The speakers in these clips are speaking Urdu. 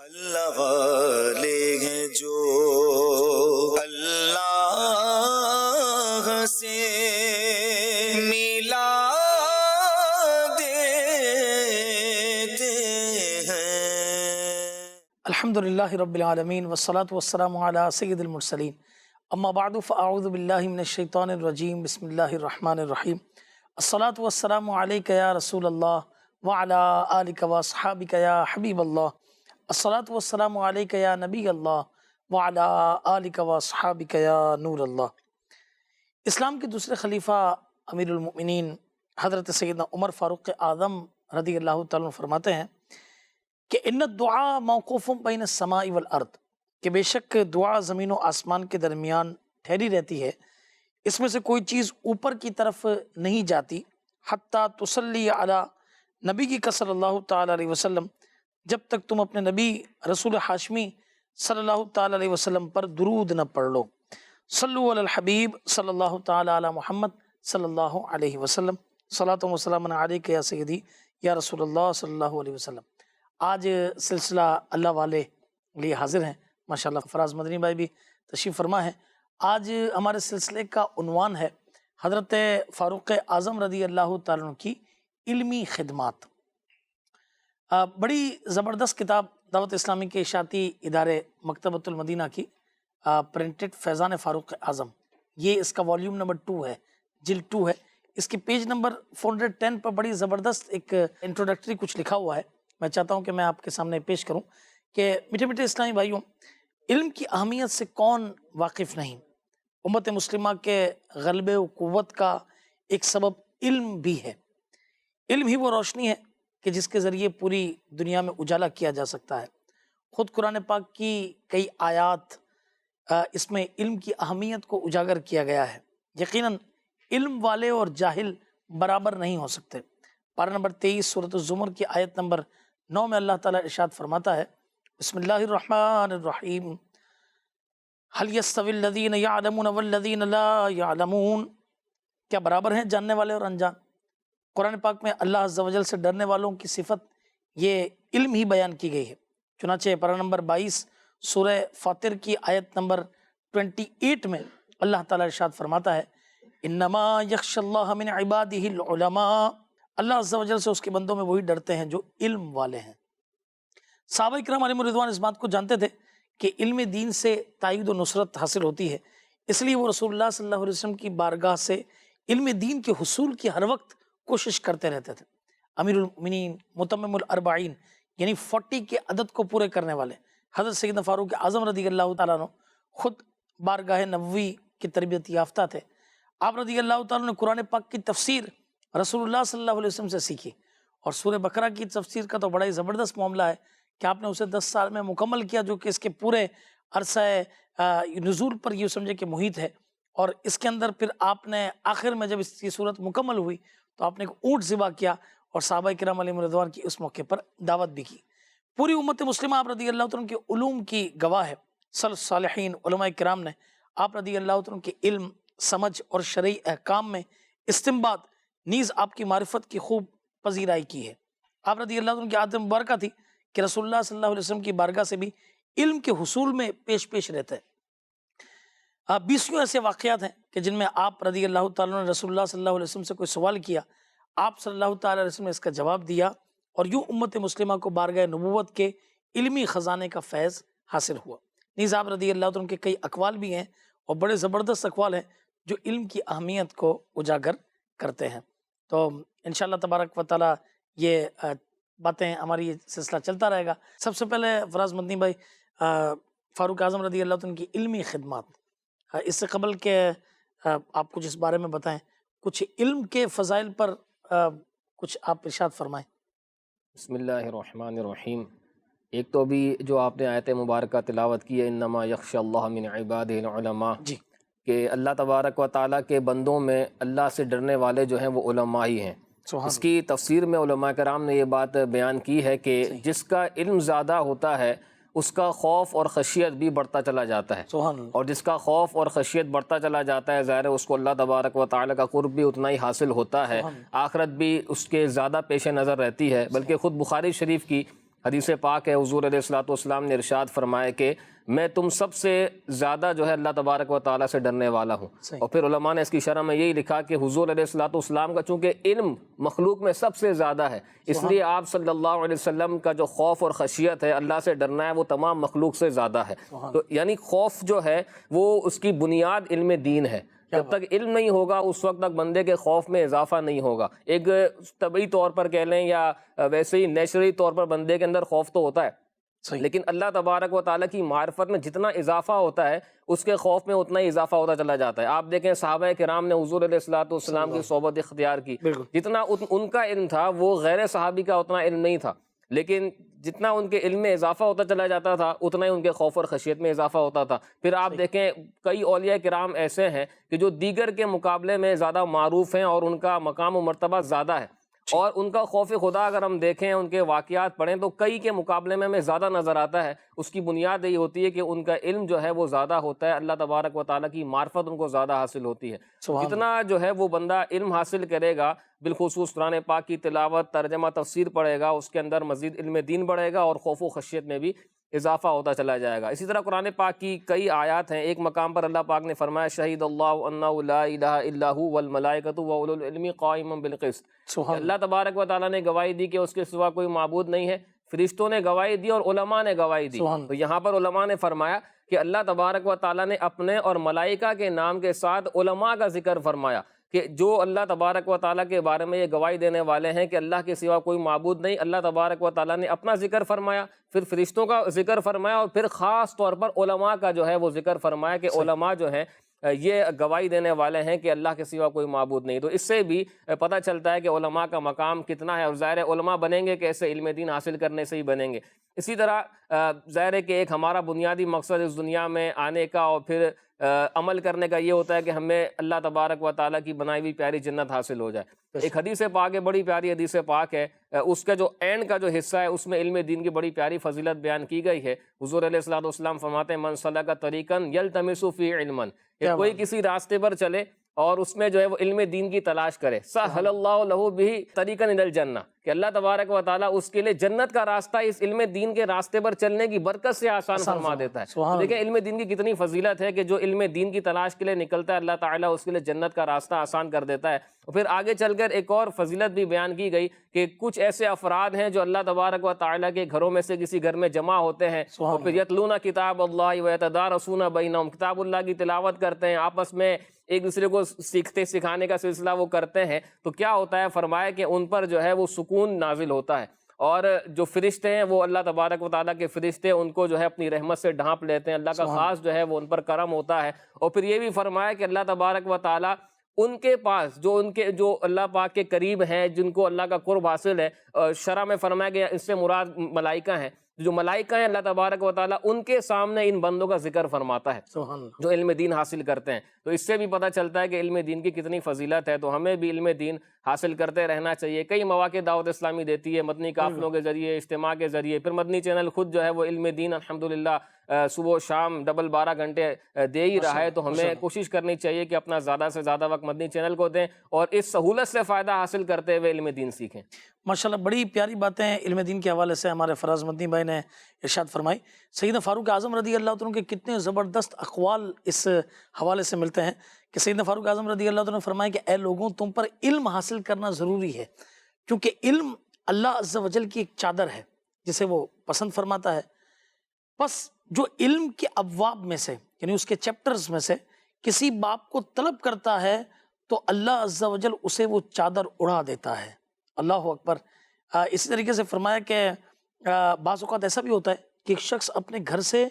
اللہ والے ہیں جو اللہ سے ملا دیتے ہیں۔ الحمدللہ رب العالمین والصلاة والسلام علی سید المرسلین، اما بعد فاعوذ باللہ من الشیطان الرجیم، بسم اللہ الرحمن الرحیم۔ الصلاة والسلام علیک یا رسول اللہ وعلی آلک واصحابک یا حبیب اللہ۔ الصلاة والسلام علیک یا نبی اللہ وعلی آلک واصحابک یا نور اللہ۔ اسلام کے دوسرے خلیفہ امیر المؤمنین حضرت سیدنا عمر فاروق اعظم رضی اللہ تعالیٰ عنہ فرماتے ہیں کہ ان الدعاء موقوف بین السماء والارض، کہ بے شک دعا زمین و آسمان کے درمیان ٹھہری رہتی ہے، اس میں سے کوئی چیز اوپر کی طرف نہیں جاتی، حتی تصلی علی نبی کی صلی اللہ تعالیٰ علیہ وسلم، جب تک تم اپنے نبی رسول ہاشمی صلی اللہ تعالیٰ علیہ وسلم پر درود نہ پڑھ لو۔ صلو علی الحبیب صلی اللہ تعالیٰ علی محمد صلی اللہ علیہ وسلم، صلاۃ و سلام علیک یا سیدی یا رسول اللہ صلی اللہ علیہ وسلم۔ آج سلسلہ اللہ والے لیے حاضر ہیں، ماشاءاللہ فراز مدنی بھائی بھی تشریف فرما ہے۔ آج ہمارے سلسلے کا عنوان ہے حضرت فاروق اعظم رضی اللہ تعالیٰ عنہ کی علمی خدمات۔ بڑی زبردست کتاب دعوت اسلامی کے اشاعتی ادارے مکتبۃ المدینہ کی پرنٹڈ فیضان فاروق اعظم، یہ اس کا والیوم نمبر 2 ہے، جلد 2 ہے۔ اس کے پیج نمبر 410 پر بڑی زبردست ایک انٹروڈکٹری کچھ لکھا ہوا ہے، میں چاہتا ہوں کہ میں آپ کے سامنے پیش کروں کہ میٹھے میٹھے اسلامی بھائیوں، علم کی اہمیت سے کون واقف نہیں؟ امت مسلمہ کے غلبے و قوت کا ایک سبب علم بھی ہے۔ علم ہی وہ روشنی ہے کہ جس کے ذریعے پوری دنیا میں اجالا کیا جا سکتا ہے۔ خود قرآن پاک کی کئی آیات اس میں علم کی اہمیت کو اجاگر کیا گیا ہے۔ یقیناً علم والے اور جاہل برابر نہیں ہو سکتے۔ پارہ نمبر 23 سورۃ الزمر کی آیت نمبر 9 میں اللہ تعالیٰ ارشاد فرماتا ہے، بسم اللہ الرحمن الرحیم، هل يستوي الذين يعلمون والذين لا يعلمون، کیا برابر ہیں جاننے والے اور انجان؟ قرآن پاک میں اللہ عز و جل سے ڈرنے والوں کی صفت یہ علم ہی بیان کی گئی ہے۔ چنانچہ پارہ نمبر 22 سورہ فاطر کی آیت نمبر 28 میں اللہ تعالیٰ ارشاد فرماتا ہے، انما یخشی اللہ من عبادہ العلماء، اللہ عز و جل سے اس کے بندوں میں وہی ڈرتے ہیں جو علم والے ہیں۔ صحابہ کرام علیہم رضوان اس بات کو جانتے تھے کہ علم دین سے تائید و نصرت حاصل ہوتی ہے، اس لیے وہ رسول اللہ صلی اللہ علیہ وسلم کی بارگاہ سے علم دین کے حصول کی ہر وقت کوشش کرتے رہتے تھے۔ امیر المؤمنین متمم الاربعین یعنی 40 کے عدد کو پورے کرنے والے حضرت سیدنا فاروق اعظم رضی اللہ تعالیٰ عنہ خود بارگاہ نبوی کی تربیت یافتہ تھے۔ آپ رضی اللہ تعالیٰ نے قرآن پاک کی تفسیر رسول اللہ صلی اللہ علیہ وسلم سے سیکھی، اور سورہ بقرہ کی تفسیر کا تو بڑا ہی زبردست معاملہ ہے کہ آپ نے اسے 10 سال میں مکمل کیا، جو کہ اس کے پورے عرصہ نزول پر یہ سمجھے کہ محیط ہے۔ اور اس کے اندر پھر آپ نے آخر میں جب اس کی صورت مکمل ہوئی تو آپ نے ایک اونٹ ذبح کیا اور صحابہ کرام علیہم رضوان کی اس موقع پر دعوت بھی کی۔ پوری امت مسلمہ آپ رضی اللہ عنہ کے علوم کی گواہ ہے۔ صالحین علماء کرام نے آپ رضی اللہ عنہ کے علم، سمجھ اور شرعی احکام میں استنباط نیز آپ کی معرفت کی خوب پذیرائی کی ہے۔ آپ رضی اللہ عنہ کی عادت مبارکہ تھی کہ رسول اللہ صلی اللہ علیہ وسلم کی بارگاہ سے بھی علم کے حصول میں پیش رہتے ہیں۔ 20 ایسے واقعات ہیں کہ جن میں آپ رضی اللہ تعالیٰ نے رسول اللہ صلی اللہ علیہ وسلم سے کوئی سوال کیا، آپ صلی اللہ تعالیٰ علیہ وسلم نے اس کا جواب دیا، اور یوں امت مسلمہ کو بارگاہ نبوت کے علمی خزانے کا فیض حاصل ہوا۔ نیز آپ رضی اللہ عنہ کے کئی اقوال بھی ہیں، اور بڑے زبردست اقوال ہیں جو علم کی اہمیت کو اجاگر کرتے ہیں۔ تو انشاءاللہ تبارک و تعالیٰ یہ باتیں ہماری یہ سلسلہ چلتا رہے گا۔ سب سے پہلے فراز مدنی بھائی، فاروق اعظم رضی اللہ عنہ کی علمی خدمات، اس سے قبل کہ آپ کچھ اس بارے میں بتائیں، کچھ علم کے فضائل پر کچھ آپ ارشاد فرمائیں۔ بسم اللہ الرحمن الرحیم۔ ایک تو بھی جو آپ نے آیت مبارکہ تلاوت کی ہے، انما یخشی اللہ من عبادہ العلماء، جی، کہ اللہ تبارک و تعالیٰ کے بندوں میں اللہ سے ڈرنے والے جو ہیں وہ علماء ہی ہیں۔ اس کی تفسیر میں علماء کرام نے یہ بات بیان کی ہے کہ جس کا علم زیادہ ہوتا ہے اس کا خوف اور خشیت بھی بڑھتا چلا جاتا ہے، اور جس کا خوف اور خشیت بڑھتا چلا جاتا ہے ظاہر ہے اس کو اللہ تبارک و تعالیٰ کا قرب بھی اتنا ہی حاصل ہوتا ہے، آخرت بھی اس کے زیادہ پیش نظر رہتی ہے۔ بلکہ خود بخاری شریف کی حدیث پاک ہے، حضور علیہ الصلوۃ والسلام نے ارشاد فرمایا کہ میں تم سب سے زیادہ جو ہے اللہ تبارک و تعالیٰ سے ڈرنے والا ہوں۔ صحیح۔ اور پھر علماء نے اس کی شرح میں یہی لکھا کہ حضور علیہ الصلوۃ والسلام کا چونکہ علم مخلوق میں سب سے زیادہ ہے، اس لیے آپ صلی اللہ علیہ وسلم کا جو خوف اور خشیت ہے، اللہ سے ڈرنا ہے، وہ تمام مخلوق سے زیادہ ہے۔ تو یعنی خوف جو ہے وہ اس کی بنیاد علم دین ہے۔ جب تک علم نہیں ہوگا اس وقت تک بندے کے خوف میں اضافہ نہیں ہوگا۔ ایک طبعی طور پر کہہ لیں یا ویسے ہی نیچرلی طور پر بندے کے اندر خوف تو ہوتا ہے، لیکن اللہ تبارک و تعالیٰ کی معرفت میں جتنا اضافہ ہوتا ہے اس کے خوف میں اتنا ہی اضافہ ہوتا چلا جاتا ہے۔ آپ دیکھیں صحابہ کرام نے حضور علیہ الصلوۃ والسلام کی صحبت اختیار کی، جتنا ان کا علم تھا وہ غیر صحابی کا اتنا علم نہیں تھا، لیکن جتنا ان کے علم میں اضافہ ہوتا چلا جاتا تھا اتنا ہی ان کے خوف اور خشیت میں اضافہ ہوتا تھا۔ پھر آپ دیکھیں کئی اولیاء کرام ایسے ہیں کہ جو دیگر کے مقابلے میں زیادہ معروف ہیں اور ان کا مقام و مرتبہ زیادہ ہے، اور ان کا خوف خدا اگر ہم دیکھیں، ان کے واقعات پڑھیں تو کئی کے مقابلے میں ہمیں زیادہ نظر آتا ہے۔ اس کی بنیاد یہی ہوتی ہے کہ ان کا علم جو ہے وہ زیادہ ہوتا ہے، اللہ تبارک و تعالیٰ کی معرفت ان کو زیادہ حاصل ہوتی ہے۔ جتنا جو ہے وہ بندہ علم حاصل کرے گا، بالخصوص قرآن پاک کی تلاوت، ترجمہ، تفسیر پڑھے گا، اس کے اندر مزید علم دین بڑھے گا اور خوف و خشیت میں بھی اضافہ ہوتا چلا جائے گا۔ اسی طرح قرآن پاک کی کئی آیات ہیں۔ ایک مقام پر اللہ پاک نے فرمایا شہید اللہ انہ لا الہ الا ہو والملائکۃ واولو العلم قائما بالقسط۔ اللہ تبارک و تعالیٰ نے گواہی دی کہ اس کے سوا کوئی معبود نہیں ہے، فرشتوں نے گواہی دی اور علماء نے گواہی دی۔ تو یہاں پر علماء نے فرمایا کہ اللہ تبارک و تعالیٰ نے اپنے اور ملائکہ کے نام کے ساتھ علماء کا ذکر فرمایا کہ جو اللہ تبارک و تعالیٰ کے بارے میں یہ گواہی دینے والے ہیں کہ اللہ کے سوا کوئی معبود نہیں۔ اللہ تبارک و تعالیٰ نے اپنا ذکر فرمایا، پھر فرشتوں کا ذکر فرمایا، اور پھر خاص طور پر علماء کا جو ہے وہ ذکر فرمایا کہ علماء جو ہیں یہ گواہی دینے والے ہیں کہ اللہ کے سوا کوئی معبود نہیں۔ تو اس سے بھی پتہ چلتا ہے کہ علماء کا مقام کتنا ہے، اور ظاہر ہے علماء بنیں گے کیسے؟ علم دین حاصل کرنے سے ہی بنیں گے۔ اسی طرح ظاہر ہے کہ ایک ہمارا بنیادی مقصد اس دنیا میں آنے کا اور پھر عمل کرنے کا یہ ہوتا ہے کہ ہمیں اللہ تبارک و تعالیٰ کی بنائی ہوئی پیاری جنت حاصل ہو جائے۔ ایک حدیث پاک ہے، بڑی پیاری حدیث پاک ہے، اس کا جو اینڈ کا جو حصہ ہے اس میں علم دین کی بڑی پیاری فضیلت بیان کی گئی ہے۔ حضور علیہ الصلوۃ والسلام فرماتے ہیں من سلک طریقا یلتمس فیہ علما، کہ کوئی کسی راستے پر چلے اور اس میں جو ہے وہ علم دین کی تلاش کرے، سہل اللہ لہ بہ طریقا الی الجنہ، کہ اللہ تبارک و تعالیٰ اس کے لیے جنت کا راستہ اس علم دین کے راستے پر چلنے کی برکت سے آسان فرما دیتا ہے۔ دیکھیں علم دین کی کتنی فضیلت ہے کہ جو علم دین کی تلاش کے لیے نکلتا ہے اللہ تعالیٰ اس کے لیے جنت کا راستہ آسان کر دیتا ہے۔ اور پھر آگے چل کر ایک اور فضیلت بھی بیان کی گئی کہ کچھ ایسے افراد ہیں جو اللہ تبارک و تعالیٰ کے گھروں میں سے کسی گھر میں جمع ہوتے ہیں، اور پھر یتلون کتاب اللہ ویتدارسون بینہم، کتاب اللہ کی تلاوت کرتے ہیں، آپس میں ایک دوسرے کو سکھانے کا سلسلہ وہ کرتے ہیں، تو کیا ہوتا ہے؟ فرمایا کہ ان پر جو ہے وہ سکون نازل ہوتا ہے، اور جو فرشتے ہیں وہ اللہ تبارک و تعالیٰ کے فرشتے ان کو جو ہے اپنی رحمت سے ڈھانپ لیتے ہیں، اللہ کا خاص جو ہے وہ ان پر کرم ہوتا ہے۔ اور پھر یہ بھی فرمایا کہ اللہ تبارک و تعالیٰ ان کے پاس جو اللہ پاک کے قریب ہیں، جن کو اللہ کا قرب حاصل ہے، شرح میں فرمایا کہ اس سے مراد ملائکہ ہیں، جو ملائکہ ہیں اللہ تبارک و تعالیٰ ان کے سامنے ان بندوں کا ذکر فرماتا ہے جو علم دین حاصل کرتے ہیں۔ تو اس سے بھی پتہ چلتا ہے کہ علم دین کی کتنی فضیلت ہے، تو ہمیں بھی علم دین حاصل کرتے رہنا چاہیے۔ کئی مواقع دعوت اسلامی دیتی ہے، مدنی قافلوں کے ذریعے، اجتماع کے ذریعے، پھر مدنی چینل خود جو ہے وہ علم دین الحمدللہ صبح و شام ڈبل 12 گھنٹے دے ہی رہا ہے۔ تو ہمیں کوشش کرنی چاہیے کہ اپنا زیادہ سے زیادہ وقت مدنی چینل کو دیں اور اس سہولت سے فائدہ حاصل کرتے ہوئے علم دین سیکھیں۔ ماشاءاللہ بڑی پیاری باتیں علم دین کے حوالے سے ہمارے فراز مدنی بھائی نے ارشاد فرمائی۔ سیدنا فاروق اعظم رضی اللہ عنہ کے کتنے زبردست اقوال اس حوالے سے ملتے ہیں کہ سیدنا فاروق اعظم رضی اللہ عنہ نے فرمایا کہ اے لوگوں، تم پر علم حاصل کرنا ضروری ہے، کیونکہ علم اللہ عز و جل کی ایک چادر ہے جسے وہ پسند فرماتا ہے۔ بس جو علم کے ابواب میں سے یعنی اس کے چیپٹرز میں سے کسی باب کو طلب کرتا ہے تو اللہ عز و جل اسے وہ چادر اڑا دیتا ہے۔ اللہ اکبر۔ اسی طریقے سے فرمایا کہ بعض اوقات ایسا بھی ہوتا ہے کہ ایک شخص اپنے گھر سے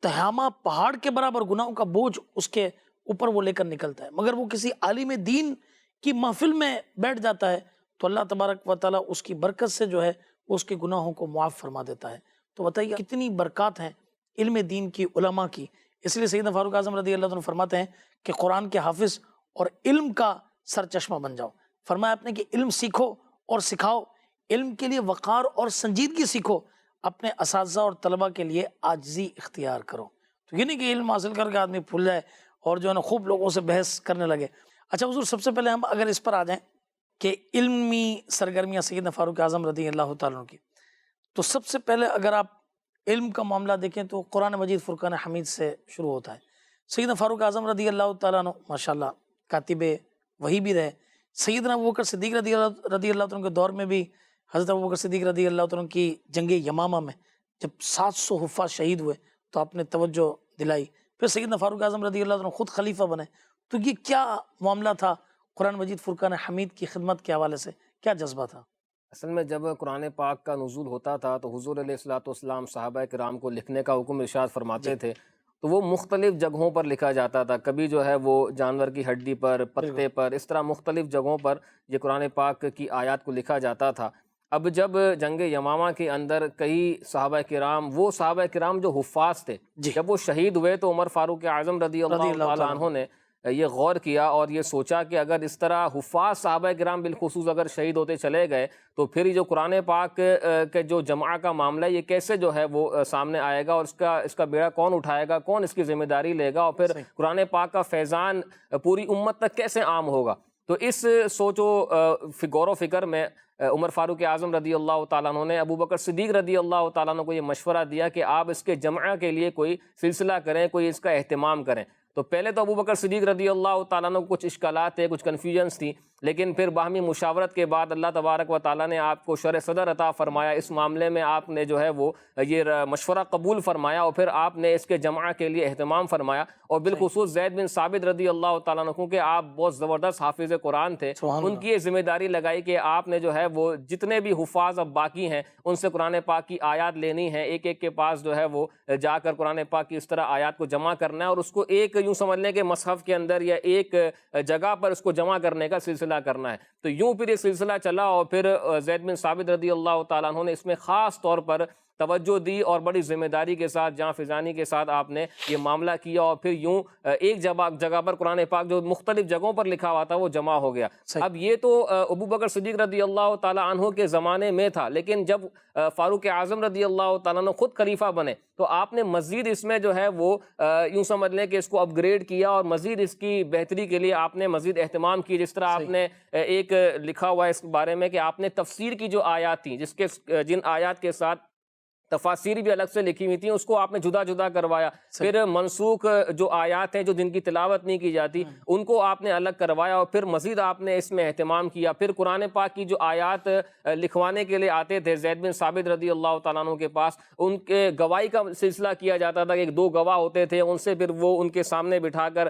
تہامہ پہاڑ کے برابر گناہوں کا بوجھ اس کے اوپر وہ لے کر نکلتا ہے، مگر وہ کسی عالم دین کی محفل میں بیٹھ جاتا ہے تو اللہ تبارک و تعالیٰ اس کی برکت سے جو ہے وہ اس کے گناہوں کو معاف فرما دیتا ہے۔ تو بتائیے کتنی برکات ہیں علم دین کی، علماء کی۔ اس لیے سیدنا فاروق اعظم رضی اللہ عنہ فرماتے ہیں کہ قرآن کے حافظ اور علم کا سرچشمہ بن جاؤ۔ فرمایا آپ نے کہ علم سیکھو اور سکھاؤ، علم کے لیے وقار اور سنجیدگی سیکھو، اپنے اساتذہ اور طلبہ کے لیے عاجزی اختیار کرو۔ تو یہ نہیں کہ علم حاصل کر کے آدمی پھول جائے اور جو ہے نا خوب لوگوں سے بحث کرنے لگے۔ اچھا حضور، سب سے پہلے ہم اگر اس پر آ جائیں کہ علمی سرگرمیاں سیدنا فاروق اعظم رضی اللہ تعالیٰ عنہ کی، تو سب سے پہلے اگر آپ علم کا معاملہ دیکھیں تو قرآن مجید فرقان حمید سے شروع ہوتا ہے. سیدنا فاروق اعظم رضی اللہ تعالیٰ عنہ ماشاءاللہ کاتب وحی بھی رہے. سیدنا ابوبکر صدیق رضی اللہ عنہ کے دور میں بھی حضرت ابوبکر صدیق رضی اللہ عنہ کی جنگ یمامہ میں جب 700 حفاظ شہید ہوئے تو آپ نے توجہ دلائی. پھر سیدنا فاروق اعظم رضی اللہ عنہ خود خلیفہ بنے. تو یہ کیا معاملہ تھا قرآن مجید فرقان حمید کی خدمت کے حوالے سے، کیا جذبہ تھا؟ اصل میں جب قرآن پاک کا نزول ہوتا تھا تو حضور علیہ الصلوۃ والسلام صحابہ کرام کو لکھنے کا حکم ارشاد فرماتے تھے، تو وہ مختلف جگہوں پر لکھا جاتا تھا. کبھی جو ہے وہ جانور کی ہڈی پر، پتے پر، اس طرح مختلف جگہوں پر یہ قرآن پاک کی آیات کو لکھا جاتا تھا. اب جب جنگ یمامہ کے اندر کئی صحابہ کرام، وہ صحابہ کرام جو حفاظ تھے، جب وہ شہید ہوئے تو عمر فاروق اعظم رضی اللہ تعالیٰ عنہ نے یہ غور کیا اور یہ سوچا کہ اگر اس طرح حفاظ صحابہ کرام بالخصوص اگر شہید ہوتے چلے گئے تو پھر یہ جو قرآن پاک کے جو جمع کا معاملہ ہے یہ کیسے جو ہے وہ سامنے آئے گا، اور اس کا بیڑا کون اٹھائے گا، کون اس کی ذمہ داری لے گا، اور پھر قرآن پاک کا فیضان پوری امت تک کیسے عام ہوگا. تو اس سوچ و غور و فکر میں عمر فاروق اعظم رضی اللہ تعالیٰ عنہ نے ابوبکر صدیق رضی اللہ تعالیٰ عنہ کو یہ مشورہ دیا کہ آپ اس کے جمع کے لیے کوئی سلسلہ کریں، کوئی اس کا اہتمام کریں. تو پہلے تو ابوبکر صدیق رضی اللہ تعالیٰ عنہ کو کچھ اشکالات تھے، کچھ کنفیوژنس تھی، لیکن پھر باہمی مشاورت کے بعد اللہ تبارک و تعالیٰ نے آپ کو شرح صدر عطا فرمایا. اس معاملے میں آپ نے جو ہے وہ یہ مشورہ قبول فرمایا اور پھر آپ نے اس کے جمع کے لیے اہتمام فرمایا. اور بالخصوص زید بن ثابت رضی اللہ تعالیٰ عنہ کہ آپ بہت زبردست حافظ قرآن تھے، ان کی یہ ذمہ داری لگائی کہ آپ نے جو ہے وہ جتنے بھی حفاظ اب باقی ہیں ان سے قرآن پاک کی آیات لینی ہے، ایک ایک کے پاس جو ہے وہ جا کر قرآن پاک کی اس طرح آیات کو جمع کرنا ہے اور اس کو ایک یوں سمجھ لیں کہ مصحف کے اندر یا ایک جگہ پر اس کو جمع کرنے کا سلسلہ کرنا ہے. تو یوں پھر یہ سلسلہ چلا اور پھر زید بن ثابت رضی اللہ تعالیٰ عنہ نے اس میں خاص طور پر توجہ دی اور بڑی ذمہ داری کے ساتھ، جاں فضانی کے ساتھ آپ نے یہ معاملہ کیا اور پھر یوں ایک جگہ پر قرآن پاک جو مختلف جگہوں پر لکھا ہوا تھا وہ جمع ہو گیا. اب یہ تو ابوبکر صدیق رضی اللہ تعالیٰ عنہ کے زمانے میں تھا، لیکن جب فاروق اعظم رضی اللہ تعالیٰ عنہ خود خلیفہ بنے تو آپ نے مزید اس میں جو ہے وہ یوں سمجھ لیں کہ اس کو اپ گریڈ کیا اور مزید اس کی بہتری کے لیے آپ نے مزید اہتمام کی. جس طرح آپ نے ایک لکھا ہوا ہے اس بارے میں کہ آپ نے تفسیر کی جو آیات تھیں، جن آیات کے ساتھ تفاسیر بھی الگ سے لکھی ہوئی تھیں، اس کو آپ نے جدا جدا کروایا. پھر منسوخ جو آیات ہیں جو جن کی تلاوت نہیں کی جاتی ان کو آپ نے الگ کروایا اور پھر مزید آپ نے اس میں اہتمام کیا. پھر قرآن پاک کی جو آیات لکھوانے کے لیے آتے تھے زید بن ثابت رضی اللہ تعالیٰ عنہ کے پاس، ان کے گواہی کا سلسلہ کیا جاتا تھا کہ ایک دو گواہ ہوتے تھے، ان سے پھر وہ ان کے سامنے بٹھا کر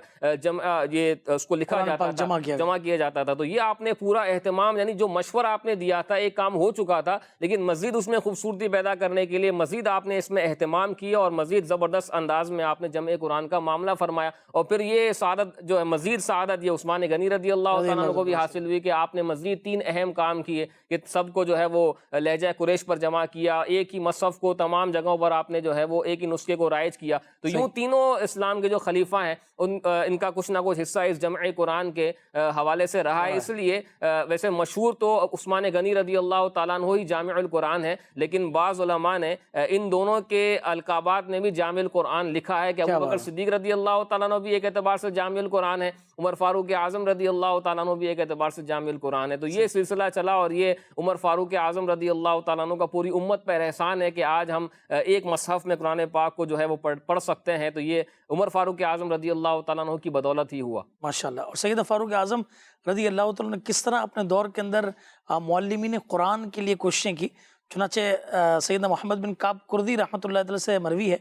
یہ اس کو لکھا جاتا تھا، جمع کیا جاتا تھا. تو یہ آپ نے پورا اہتمام، یعنی جو مشورہ آپ نے دیا تھا ایک کام ہو چکا تھا، لیکن مزید اس میں خوبصورتی پیدا کرنے کے لیے مزید آپ نے اس میں اہتمام کیا اور مزید زبردست انداز میں آپ نے جمع قرآن کا معاملہ فرمایا. اور پھر یہ سعادت جو ہے، مزید سعادت یہ عثمان غنی رضی اللہ تعالیٰ عنہ کو بھی حاصل ہوئی کہ آپ نے مزید 3 اہم کام کیے کہ سب کو جو ہے وہ لہجہ قریش پر جمع کیا، ایک ہی مصحف کو تمام جگہوں پر آپ نے جو ہے وہ ایک ہی نسخے کو رائج کیا. تو یوں تینوں اسلام کے جو خلیفہ ہیں ان کا کچھ نہ کچھ حصہ اس جمع قرآن کے حوالے سے رہا ہے. اس لیے ویسے مشہور تو عثمان غنی رضی اللہ تعالیٰ عنہ ہی جامع القرآن ہے، لیکن بعض علماء نے ان دونوں کے القابات میں بھی جامع القرآن لکھا ہے کہ ابوبکر صدیق رضی اللہ تعالیٰ عنہ بھی ایک اعتبار سے جامع القرآن ہے، عمر فاروق اعظم رضی اللہ تعالیٰ عنہ بھی ایک اعتبار سے جامع القرآن ہے. تو یہ سلسلہ چلا اور یہ عمر فاروق اعظم رضی اللہ تعالیٰ عنہ کا پوری امت پر احسان ہے کہ آج ہم ایک مصحف میں قرآن پاک کو جو ہے وہ پڑھ سکتے ہیں. تو یہ عمر فاروق اعظم رضی اللہ تعالیٰ عنہ کی بدولت ہی ہوا ماشاءاللہ. اور سیدنا فاروق اعظم رضی اللہ تعالیٰ نے کس طرح اپنے دور کے اندر معلمین قرآن کے لیے کوششیں کی. چنانچہ سیدنا محمد بن کعب کردی رحمۃ اللہ تعالی سے مروی ہے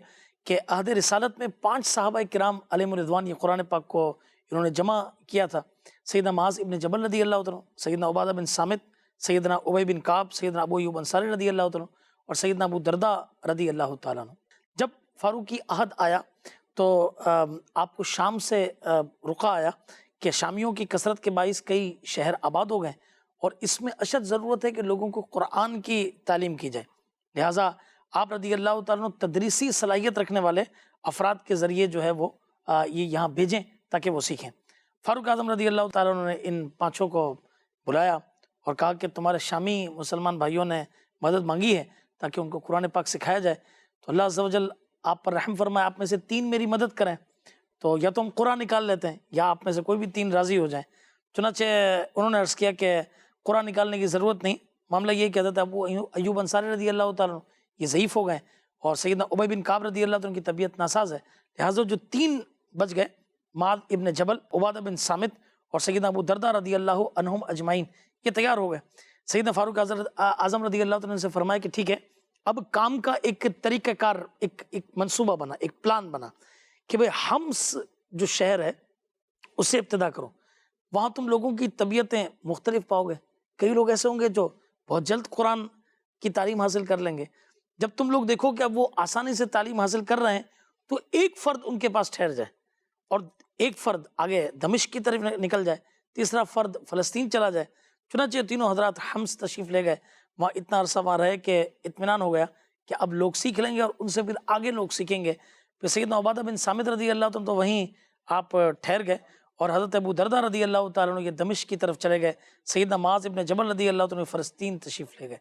کہ عہد رسالت میں 5 صحابہ کرام علیہم الرضوان یہ قرآن پاک کو انہوں نے جمع کیا تھا. سیدنا معاذ ابن جبل رضی اللہ تعالیٰ، سیدنا عبادہ بن صامت، سیدنا ابی بن کعب، سیدنا ابو ایوب انصاری رضی اللہ تعالیٰ اور سیدنا ابو دردہ رضی اللہ تعالیٰ. جب فاروقی عہد آیا تو آپ کو شام سے رقہ آیا کہ شامیوں کی کثرت کے باعث کئی شہر آباد ہو گئے اور اس میں اشد ضرورت ہے کہ لوگوں کو قرآن کی تعلیم کی جائے. لہٰذا آپ رضی اللہ تعالیٰ تدریسی صلاحیت رکھنے والے افراد کے ذریعے جو ہے وہ یہ یہاں بھیجیں تاکہ وہ سیکھیں. فاروق اعظم رضی اللہ تعالیٰ نے ان 5 کو بلایا اور کہا کہ تمہارے شامی مسلمان بھائیوں نے مدد مانگی ہے تاکہ ان کو قرآن پاک سکھایا جائے، تو اللہ عز و جل آپ پر رحم فرمائے، آپ میں سے 3 میری مدد کریں تو یا تو ہم قرآن نکال لیتے ہیں یا آپ میں سے کوئی بھی 3 راضی ہو جائیں. چنانچہ انہوں نے عرض کیا کہ قرآن نکالنے کی ضرورت نہیں، معاملہ یہ کہ حضرت ابو ایوب انصاری رضی اللہ تعالیٰ عنہ یہ ضعیف ہو گئے اور سیدنا ابی بن کعب رضی اللہ تعالیٰ عنہ کی طبیعت ناساز ہے، لہٰذا جو 3 بچ گئے، معاذ ابن جبل، عبادہ بن صامت اور سیدنا ابو دردہ رضی اللہ عنہم اجمعین، یہ تیار ہو گئے۔ سیدنا فاروق اعظم رضی اللہ تعالیٰ عنہ سے فرمایا کہ ٹھیک ہے، اب کام کا ایک طریقہ کار، ایک منصوبہ بنا، ایک پلان بنا کہ بھئی حمص جو شہر ہے اس سے ابتدا کرو، وہاں تم لوگوں کی طبیعتیں مختلف پاؤ گے، کئی لوگ ایسے ہوں گے جو بہت جلد قرآن کی تعلیم حاصل کر لیں گے، جب تم لوگ دیکھو کہ اب وہ آسانی سے تعلیم حاصل کر رہے ہیں تو ایک فرد ان کے پاس ٹھہر جائے اور ایک فرد آگے دمشق کی طرف نکل جائے، تیسرا فرد فلسطین چلا جائے۔ چنانچہ تینوں حضرات حمص تشریف لے گئے، وہاں اتنا عرصہ وہاں رہے کہ اطمینان ہو گیا کہ اب لوگ سیکھ لیں گے اور ان سے پھر آگے لوگ سیکھیں گے۔ پھر سیدنا عبادہ بن صامت رضی اللہ عنہ تو وہیں آپ ٹھہر گئے اور حضرت ابو دردہ رضی اللہ تعالیٰ عنہ یہ دمشق کی طرف چلے گئے، سیدنا معاذ ابن جبل رضی اللہ عنہ فلسطین تشریف لے گئے۔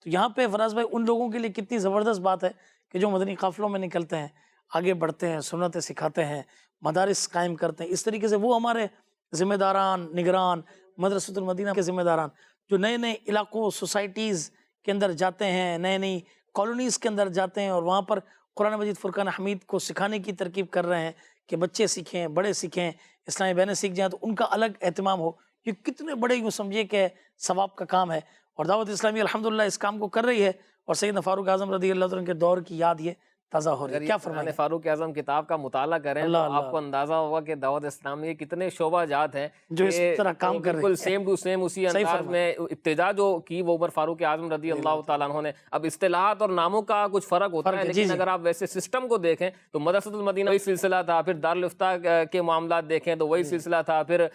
تو یہاں پہ فراز بھائی ان لوگوں کے لیے کتنی زبردست بات ہے کہ جو مدنی قافلوں میں نکلتے ہیں، آگے بڑھتے ہیں، سنتیں سکھاتے ہیں، مدارس قائم کرتے ہیں، اس طریقے سے وہ ہمارے ذمہ داران، نگران، مدرسۃ المدینہ کے ذمہ داران جو نئے نئے علاقوں، سوسائٹیز کے اندر جاتے ہیں، نئے نئی کالونیز کے اندر جاتے ہیں اور وہاں پر قرآن مجید فرقان حمید کو سکھانے کی ترکیب کر رہے ہیں کہ بچے سیکھیں، بڑے سیکھیں، اسلامی بہنیں سیکھ جائیں تو ان کا الگ اہتمام ہو، یہ کتنے بڑے یوں سمجھیے کہ ثواب کا کام ہے، اور دعوت اسلامی الحمدللہ اس کام کو کر رہی ہے، اور سیدنا فاروق اعظم رضی اللہ عنہ کے دور کی یاد یہ تازہ ہو رہی ہے۔ کیا فرمائیں؟ فاروق اعظم کتاب کا مطالعہ کریں تو آپ کو اندازہ ہوگا کہ دعوت اسلامی کے کتنے شعبہ جات ہیں جو اس طرح کام کر رہے ہیں، بالکل سیم ٹو سیم اسی انداز میں ابتدا جو کی وہ عمر فاروق اعظم رضی اللہ تعالیٰ عنہ نے۔ اب اصطلاحات اور ناموں کا کچھ فرق ہوتا ہے، لیکن اگر آپ ویسے سسٹم کو دیکھیں تو مدرسۃ المدینہ وہی سلسلہ تھا، پھر دارالفتہ کے معاملات دیکھیں تو وہی سلسلہ تھا، پھر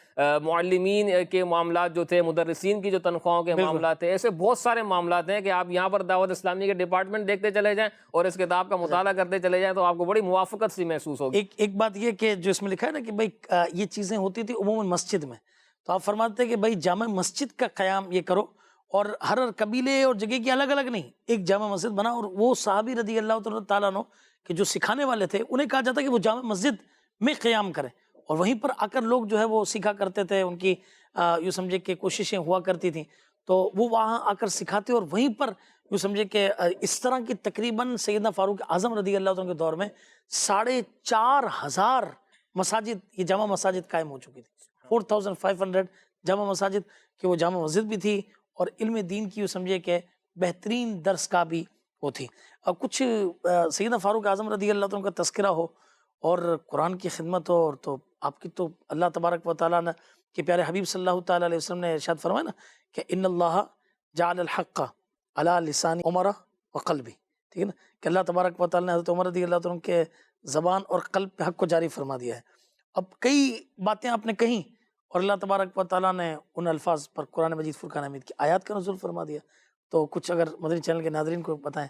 معلمین کے معاملات جو تھے، مدرسین کی جو تنخواہوں کے معاملات تھے، ایسے بہت سارے معاملات ہیں کہ آپ یہاں پر دعوت اسلامی کے ڈپارٹمنٹ دیکھتے چلے جائیں اور اس کتاب کا مطالعہ کرتے چلے جائیں تو آپ کو بڑی موافقت سی محسوس ہوگی۔ ایک بات یہ کہ جو اس میں لکھا ہے نا کہ بھائی یہ چیزیں ہوتی تھی عموماً مسجد میں، تو آپ فرماتے ہیں کہ بھائی جامع مسجد کا قیام یہ کرو، اور ہر قبیلے اور جگہ کی الگ الگ نہیں، ایک جامع مسجد بنا، اور وہ صحابی رضی اللہ تعالیٰ عنہ کہ جو سکھانے والے تھے انہیں کہا جاتا کہ وہ جامع مسجد میں قیام کریں، اور وہیں پر آ کر لوگ جو ہے وہ سیکھا کرتے تھے، ان کی یوں سمجھے کہ کوششیں ہوا کرتی تھیں، تو وہ وہاں آ کر سکھاتے، اور وہیں پر یوں سمجھے کہ اس طرح کی تقریباً سیدنا فاروق اعظم رضی اللہ عنہ کے دور میں 4,500 مساجد، یہ جامع مساجد قائم ہو چکی تھی، 4,500 جامع مساجد کہ وہ جامع مسجد بھی تھی اور علم دین کی یوں سمجھے کہ بہترین درس کا بھی وہ تھی۔ اب کچھ سیدنا فاروق اعظم رضی اللہ عنہ کا تذکرہ ہو اور قرآن کی خدمت ہو، اور تو آپ کی تو اللہ تبارک و تعالیٰ نے کہ پیارے حبیب صلی اللہ تعالیٰ علیہ وسلم نے ارشاد فرمایا نا کہ ان اللہ جعل الحق علی لسان عمر و قلبی، ٹھیک ہے نا، کہ اللہ تبارک و تعالیٰ نے حضرت عمر رضی اللہ عنہ کے زبان اور قلب پہ حق کو جاری فرما دیا ہے۔ اب کئی باتیں آپ نے کہیں اور اللہ تبارک و تعالیٰ نے ان الفاظ پر قرآن مجید فرقان حمید کی آیات کا نزول فرما دیا، تو کچھ اگر مدنی چینل کے ناظرین کو بتائیں۔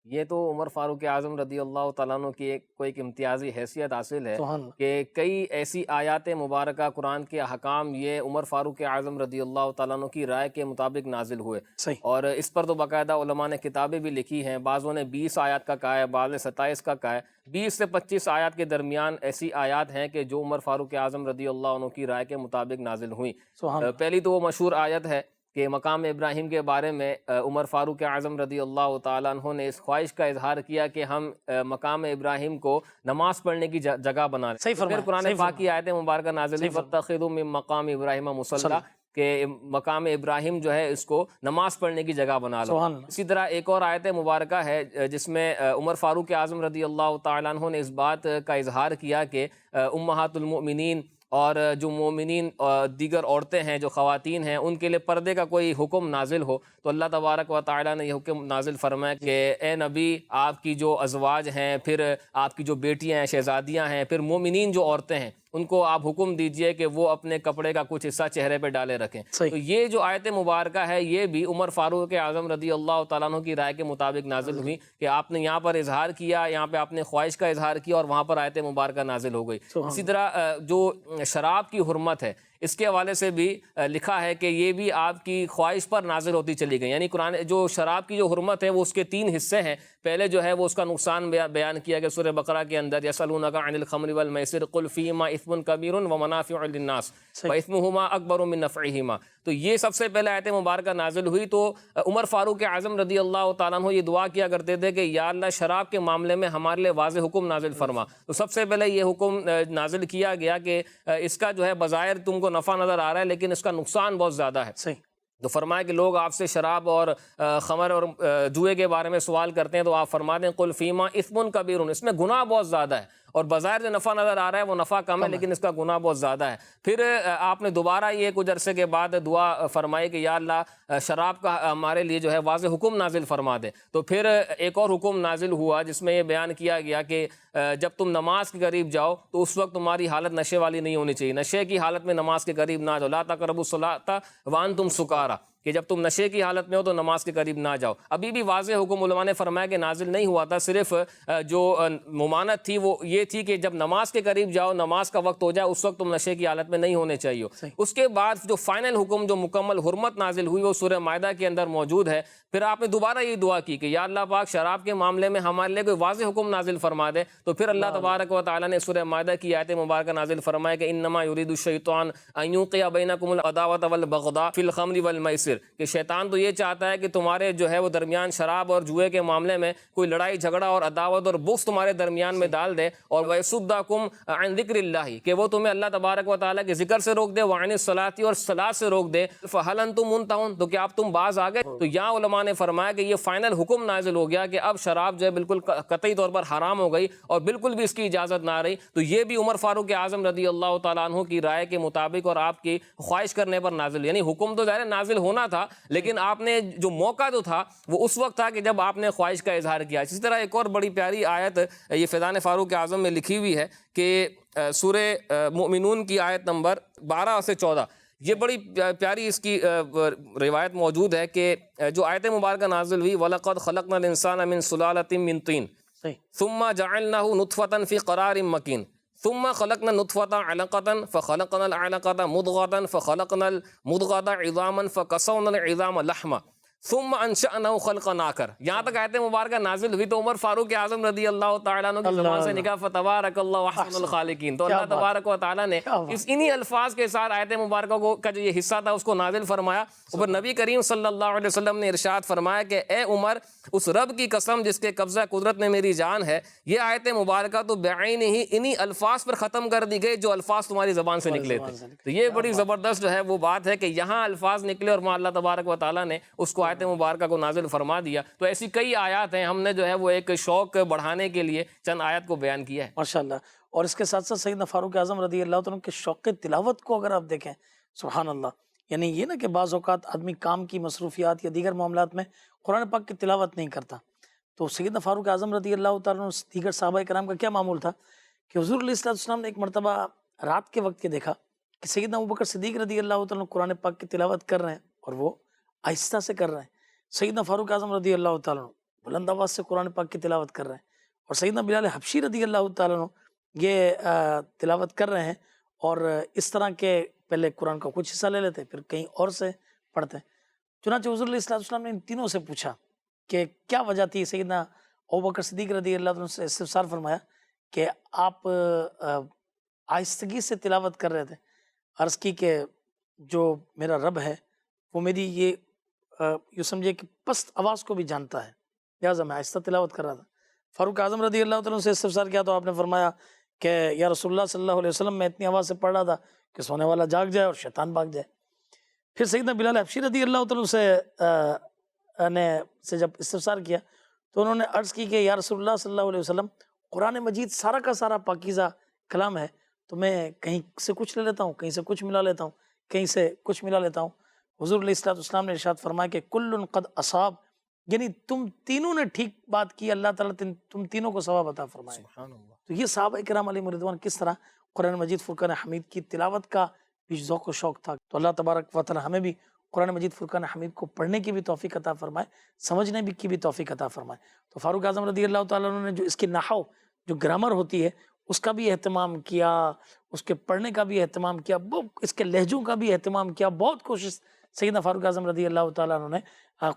یہ تو عمر فاروق اعظم رضی اللہ تعالیٰ عنہ کی ایک امتیازی حیثیت حاصل ہے کہ کئی ایسی آیات مبارکہ قرآن کے احکام یہ عمر فاروق اعظم رضی اللہ تعالیٰ عنہ کی رائے کے مطابق نازل ہوئے، اور اس پر تو باقاعدہ علماء نے کتابیں بھی لکھی ہیں، بعضوں نے 20 آیات کا کہا ہے، بعض نے 27 کا کہا ہے، 20 سے 25 آیات کے درمیان ایسی آیات ہیں کہ جو عمر فاروق اعظم رضی اللہ عنہ کی رائے کے مطابق نازل ہوئیں۔ پہلی تو وہ مشہور آیت ہے کہ مقام ابراہیم کے بارے میں عمر فاروق اعظم رضی اللہ تعالیٰ عنہ نے اس خواہش کا اظہار کیا کہ ہم مقام ابراہیم کو نماز پڑھنے کی جگہ بنا لیں۔ پھر قرآن پاک کی آیت مبارکہ نازل ہوئی فاتخذوا من مقام ابراہیم مصلی، کہ مقام ابراہیم جو ہے اس کو نماز پڑھنے کی جگہ بنا لو۔ اسی طرح ایک اور آیت مبارکہ ہے جس میں عمر فاروق اعظم رضی اللہ تعالیٰ عنہ نے اس بات کا اظہار کیا کہ امہات المؤمنین اور جو مومنین دیگر عورتیں ہیں، جو خواتین ہیں، ان کے لیے پردے کا کوئی حکم نازل ہو تو اللہ تبارک و تعالیٰ نے یہ حکم نازل فرمایا کہ اے نبی، آپ کی جو ازواج ہیں، پھر آپ کی جو بیٹیاں ہیں، شہزادیاں ہیں، پھر مومنین جو عورتیں ہیں، ان کو آپ حکم دیجئے کہ وہ اپنے کپڑے کا کچھ حصہ چہرے پہ ڈالے رکھیں۔ تو یہ جو آیت مبارکہ ہے یہ بھی عمر فاروق اعظم رضی اللہ تعالیٰ عنہ کی رائے کے مطابق نازل ہوئی کہ آپ نے یہاں پر اظہار کیا، یہاں پہ آپ نے خواہش کا اظہار کیا اور وہاں پر آیت مبارکہ نازل ہو گئی۔ اسی طرح جو شراب کی حرمت ہے اس کے حوالے سے بھی لکھا ہے کہ یہ بھی آپ کی خواہش پر نازل ہوتی چلی گئی، یعنی قرآن جو شراب کی جو حرمت ہے وہ اس کے 3 حصے ہیں۔ پہلے جو ہے وہ اس کا نقصان بیان کیا گیا سورہ بقرہ کے اندر، یسألونک عن الخمر والمیسر قل فیہما اثم کبیر ومنافع للناس واثمہما اکبر من نفعہما۔ تو یہ سب سے پہلے آیت مبارکہ نازل ہوئی تو عمر فاروق اعظم رضی اللہ تعالیٰ عنہ یہ دعا کیا کرتے تھے کہ یا اللہ شراب کے معاملے میں ہمارے لیے واضح حکم نازل فرما. تو سب سے پہلے یہ حکم نازل کیا گیا کہ اس کا جو ہے بظاہر تم کو نفع نظر آ رہا ہے لیکن اس کا نقصان بہت زیادہ ہے. صحیح. تو فرمایا کہ لوگ آپ سے شراب اور خمر اور جوئے کے بارے میں سوال کرتے ہیں تو آپ فرما دیں قل فیما اثم کبیر، اس میں گناہ بہت زیادہ ہے، اور بظاہر جو نفع نظر آ رہا ہے وہ نفع کم ہے لیکن اس کا گناہ بہت زیادہ ہے. پھر آپ نے دوبارہ یہ کچھ عرصے کے بعد دعا فرمائی کہ یا اللہ شراب کا ہمارے لیے جو ہے واضح حکم نازل فرما دے. تو پھر ایک اور حکم نازل ہوا جس میں یہ بیان کیا گیا کہ جب تم نماز کے قریب جاؤ تو اس وقت تمہاری حالت نشے والی نہیں ہونی چاہیے، نشے کی حالت میں نماز کے قریب نہ جاؤ. لا تقربوا الصلاۃ وانتم سکارا، کہ جب تم نشے کی حالت میں ہو تو نماز کے قریب نہ جاؤ. ابھی بھی واضح حکم علماء نے فرمایا کہ نازل نہیں ہوا تھا، صرف جو ممانعت تھی وہ یہ تھی کہ جب نماز کے قریب جاؤ، نماز کا وقت ہو جائے، اس وقت تم نشے کی حالت میں نہیں ہونے چاہیے. اس کے بعد جو فائنل حکم جو مکمل حرمت نازل ہوئی وہ سورہ مائدہ کے اندر موجود ہے. پھر آپ نے دوبارہ یہ دعا کی کہ یا اللہ پاک شراب کے معاملے میں ہمارے لیے کوئی واضح حکم نازل فرما دے. تو پھر اللہ تبارک و تعالیٰ نے سورہ مائدہ کی آیت مبارکہ نازل فرمایا کہ انما یرید الشیطان ان یوقع بینکم العداوۃ والبغضاء فی الخمر والمیسر، کہ شیطان تو یہ چاہتا ہے کہ تمہارے جو ہے وہ درمیان شراب اور جوئے کے معاملے میں کوئی لڑائی جھگڑا اور عداوت اور بغض تمہارے درمیان میں ڈال دے، اور ویصدکم عن ذکر اللہ، کہ وہ تمہیں اللہ تبارک و تعالیٰ کے ذکر سے روک دے، وعن الصلاۃ اور صلاۃ سے روک دے. فہل انتم منتہون، تو کیا اب تم باز آ گئے؟ تو یہاں علماء نے فرمایا کہ یہ فائنل حکم نازل ہو گیا کہ اب شراب جو ہے بالکل قطعی طور پر حرام ہو گئی اور بالکل بھی اس کی اجازت نہ رہی. تو یہ بھی عمر فاروق اعظم رضی اللہ تعالیٰ عنہ کی رائے کے مطابق اور آپ کی خواہش کرنے پر نازل، یعنی حکم تو ظاہر نازل ہونا تھا لیکن آپ نے جو موقع جو تھا وہ اس وقت تھا کہ جب آپ نے خواہش کا اظہار کیا. اسی طرح ایک اور بڑی پیاری آیت یہ فیضان فاروق اعظم میں لکھی ہوئی ہے کہ سورہ مؤمنون کی آیت نمبر 12 سے 14، یہ بڑی پیاری اس کی روایت موجود ہے کہ جو آیت مبارکہ نازل ہوئی وَلَقَدْ خَلَقْنَا الْإِنسَانَ مِنْ سُلَالَةٍ مِنْ طِينٍ ثُمَّ جَعَلْنَاهُ نُطْفَةً فِي قَرَارٍ مَكِينٍ ثُمَّ خَلَقْنَا النُّطْفَةَ عَلَقَةً فَخَلَقْنَا الْعَلَقَةَ مُضْغَةً فَخَلَقْنَا الْمُضْغَةَ عِظَامًا فَكَسَوْنَا الْعِظَامَ لَحْمًا ثم انشأناه خلقا آخر. یہاں تک آیت مبارکہ نازل ہوئی تو عمر فاروق اعظم رضی اللہ تعالیٰ عنہ کی زبان سے نکلا فتبارک اللہ احسن الخالقین. تو اللہ تبارک و تعالیٰ نے انہی الفاظ کے ساتھ آیت مبارکہ کا جو یہ حصہ تھا اس کو نازل فرمایا. اور نبی کریم صلی اللہ علیہ وسلم نے ارشاد فرمایا کہ اے عمر اس رب کی قسم جس کے قبضہ قدرت میں میری جان ہے، یہ آیت مبارکہ تو بعین ہی انہی الفاظ پر ختم کر دی گئی جو الفاظ تمہاری زبان سے نکلے تھے. تو یہ بڑی زبردست جو ہے وہ بات ہے کہ یہاں الفاظ نکلے اور اللہ تبارک و تعالیٰ نے اس کو آیت مبارکہ کو نازل فرما دیا. تو ایسی کئی آیات ہیں، ہم نے جو ہے وہ ایک شوق بڑھانے کے لیے چند آیات کو بیان کیا ہے. ماشاءاللہ. اور اس کے ساتھ ساتھ سیدنا فاروق اعظم رضی اللہ تعالیٰ کے شوق تلاوت کو اگر آپ دیکھیں، سبحان اللہ، یعنی یہ نا کہ بعض اوقات آدمی کام کی مصروفیات یا دیگر معاملات میں قرآن پاک کی تلاوت نہیں کرتا. تو سیدنا فاروق اعظم رضی اللہ تعالیٰ دیگر صحابہ کرام کا کیا معمول تھا کہ حضور علیہ السلام نے ایک مرتبہ رات کے وقت کے دیکھا کہ سیدنا ابوبکر صدیق رضی اللہ تعالیٰ قرآن پاک کی تلاوت کر رہے ہیں اور وہ آہستہ سے کر رہے ہیں. سیدنا فاروق اعظم رضی اللہ تعالیٰ بلند آواز سے قرآن پاک کی تلاوت کر رہے ہیں اور سیدنا بلال حبشی رضی اللہ تعالیٰ یہ تلاوت کر رہے ہیں. اور اس طرح کے پہلے قرآن کا کچھ حصہ لے لیتے پھر کہیں اور سے پڑھتے ہیں. چنانچہ حضور علیہ السلام نے ان تینوں سے پوچھا کہ کیا وجہ تھی. سیدنا ابوبکر صدیق رضی اللہ عنہ سے استفسار فرمایا کہ آپ آہستگی سے تلاوت کر رہے تھے. عرض کی کہ جو میرا رب ہے وہ میری یہ یوں سمجھے کہ پست آواز کو بھی جانتا ہے، لہٰذا میں آہستہ تلاوت کر رہا تھا. فاروق اعظم رضی اللہ تعالیٰ سے استفسار کیا تو آپ نے فرمایا کہ یا رسول اللہ صلی اللہ علیہ وسلم میں اتنی آواز سے پڑھ رہا تھا کہ سونے والا جاگ جائے اور شیطان بھاگ جائے. پھر سیدنا بلال حبشی رضی اللہ تعالیٰ سے جب استفسار کیا تو انہوں نے عرض کی کہ یا رسول اللہ صلی اللہ علیہ وسلم قرآن مجید سارا کا سارا پاکیزہ کلام ہے، تو میں کہیں سے کچھ لے لیتا ہوں، کہیں سے کچھ ملا لیتا ہوں، کہیں سے کچھ ملا لیتا ہوں. حضور علیہ السلام نے ارشاد فرمایا کہ کل قد اصاب، یعنی تم تینوں نے ٹھیک بات کی، اللہ تعالیٰ تم تینوں کو ثواب عطا فرمائے. تو یہ صحابہ کرام علیہم رضوان کس طرح قرآن مجید فرقان حمید کی تلاوت کا بھی ذوق و شوق تھا. تو اللہ تبارک و تعالیٰ ہمیں بھی قرآن مجید فرقان حمید کو پڑھنے کی بھی توفیق عطا فرمائے، سمجھنے کی بھی توفیق عطا فرمائے. تو فاروق اعظم رضی اللہ تعالیٰ عنہ نے جو اس کی نحو جو گرامر ہوتی ہے اس کا بھی اہتمام کیا، اس کے پڑھنے کا بھی اہتمام کیا، اس کے لہجوں کا بھی اہتمام کیا، بہت کوشش سیدنا فاروق اعظم رضی اللہ تعالیٰ عنہ نے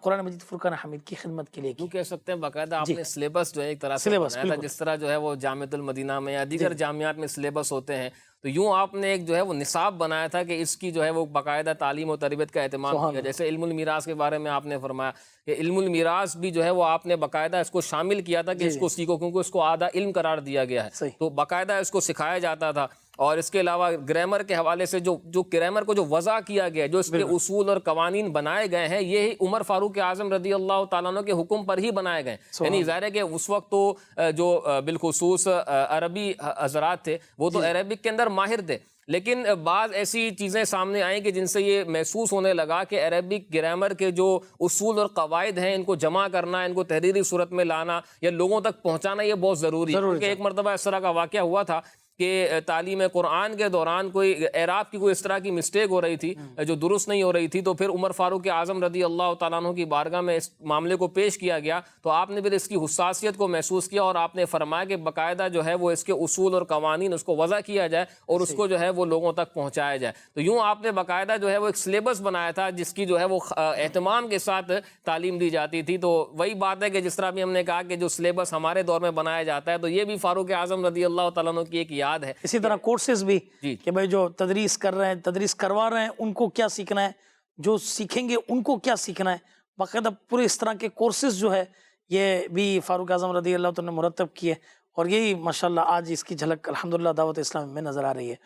قرآن مجید فرقان حمید کی خدمت کے لیے کی. کیوں کہہ سکتے ہیں باقاعدہ آپ نے سلیبس جو ہے ایک طرح سے سلیبس بنایا تھا، جس طرح جو ہے وہ جامعۃ المدینہ میں یا دیگر جامعات میں سلیبس ہوتے ہیں، تو یوں آپ نے ایک جو ہے وہ نصاب بنایا تھا کہ اس کی جو ہے وہ باقاعدہ تعلیم و تربیت کا اہتمام کیا. جیسے علم المیراث کے بارے میں آپ نے فرمایا کہ علم المیراث بھی جو ہے وہ آپ نے باقاعدہ اس کو شامل کیا تھا کہ اس کو سیکھو، کیونکہ اس کو آدھا علم قرار دیا گیا ہے، تو باقاعدہ اس کو سکھایا جاتا تھا. اور اس کے علاوہ گرامر کے حوالے سے جو گرامر کو جو وضع کیا گیا، جو اس کے اصول اور قوانین بنائے گئے ہیں، یہ عمر فاروق اعظم رضی اللہ تعالیٰ عنہ کے حکم پر ہی بنائے گئے. یعنی ظاہر ہے کہ اس وقت تو جو بالخصوص عربی حضرات تھے وہ تو عربک کے اندر ماہر تھے، لیکن بعض ایسی چیزیں سامنے آئیں کہ جن سے یہ محسوس ہونے لگا کہ عربک گرامر کے جو اصول اور قواعد ہیں ان کو جمع کرنا، ان کو تحریری صورت میں لانا یا لوگوں تک پہنچانا یہ بہت ضروری ہے. کیونکہ ایک مرتبہ اس طرح کا واقعہ ہوا تھا کہ تعلیم قرآن کے دوران کوئی اعراب کی کوئی اس طرح کی مسٹیک ہو رہی تھی جو درست نہیں ہو رہی تھی، تو پھر عمر فاروق اعظم رضی اللہ تعالیٰ عنہ کی بارگاہ میں اس معاملے کو پیش کیا گیا. تو آپ نے پھر اس کی حساسیت کو محسوس کیا اور آپ نے فرمایا کہ باقاعدہ جو ہے وہ اس کے اصول اور قوانین اس کو وضع کیا جائے اور اس کو جو ہے وہ لوگوں تک پہنچایا جائے. تو یوں آپ نے باقاعدہ جو ہے وہ ایک سلیبس بنایا تھا جس کی جو ہے وہ اہتمام کے ساتھ تعلیم دی جاتی تھی. تو وہی بات ہے کہ جس طرح بھی ہم نے کہا کہ جو سلیبس ہمارے دور میں بنایا جاتا ہے، تو یہ بھی فاروق اعظم رضی اللہ تعالیٰ عنہ کی ایک یاد ہے. اسی طرح کورسز بھی کہ بھائی جو تدریس کر رہے ہیں، تدریس کروا رہے ہیں، ان کو کیا سیکھنا ہے، جو سیکھیں گے ان کو کیا سیکھنا ہے، باقاعدہ پورے اس طرح کے کورسز جو ہے یہ بھی فاروق اعظم رضی اللہ تعالیٰ نے مرتب کیے. اور یہی ماشاءاللہ آج اس کی جھلک الحمدللہ دعوت اسلامی میں نظر آ رہی ہے.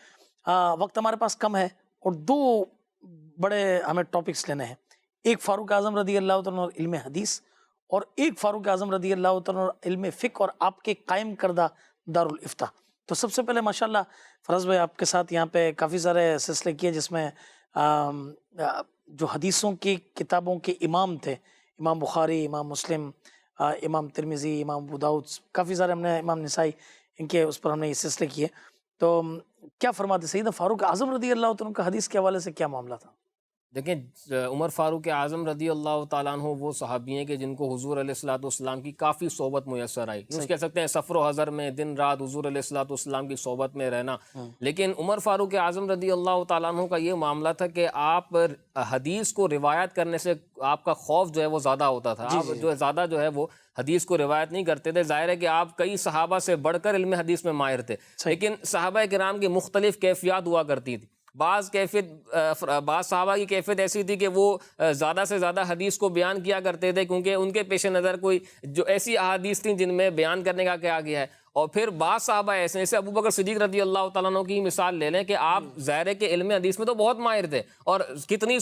وقت ہمارے پاس کم ہے اور دو بڑے ہمیں ٹاپکس لینے ہیں. ایک فاروق اعظم رضی اللہ تعالیٰ علم حدیث اور ایک فاروق اعظم رضی اللہ تعالیٰ علم فقہ اور آپ کے قائم کردہ دارالافتاء. تو سب سے پہلے ماشاءاللہ فراز بھائی آپ کے ساتھ یہاں پہ کافی سارے سلسلے کیے جس میں جو حدیثوں کی کتابوں کے امام تھے، امام بخاری، امام مسلم، امام ترمذی، امام ابو داؤد، کافی سارے ہم نے، امام نسائی، ان کے اس پر ہم نے یہ سلسلے کیے. تو کیا فرماتے سیدنا فاروق اعظم رضی اللہ عنہ کا حدیث کے حوالے سے کیا معاملہ تھا؟ دیکھیں عمر فاروق اعظم رضی اللہ تعالیٰ عنہ وہ صحابی ہیں کہ جن کو حضور علیہ الصلوۃ والسلام کی کافی صحبت میسر آئی. اس کہہ سکتے ہیں سفر و حضر میں دن رات حضور علیہ الصلوۃ والسلام کی صحبت میں رہنا. لیکن عمر فاروق اعظم رضی اللہ تعالیٰ عنہ کا یہ معاملہ تھا کہ آپ حدیث کو روایت کرنے سے آپ کا خوف جو ہے وہ زیادہ ہوتا تھا. آپ جو ہے زیادہ جو ہے وہ حدیث کو روایت نہیں کرتے تھے. ظاہر ہے کہ آپ کئی صحابہ سے بڑھ کر علم حدیث میں ماہر تھے، لیکن صحابہ کرام کی مختلف کیفیات ہوا کرتی تھی. بعض صحابہ کی کیفیت ایسی تھی کہ وہ زیادہ سے زیادہ حدیث کو بیان کیا کرتے تھے کیونکہ ان کے پیش نظر کوئی جو ایسی احادیث تھیں جن میں بیان کرنے کا کیا گیا ہے. اور پھر بعض صحابہ ایسے جیسے ابو بکر صدیق رضی اللہ تعالیٰ عنہ کی مثال لے لیں کہ آپ ظاہر ہے کہ علم حدیث میں تو بہت ماہر تھے اور جتنی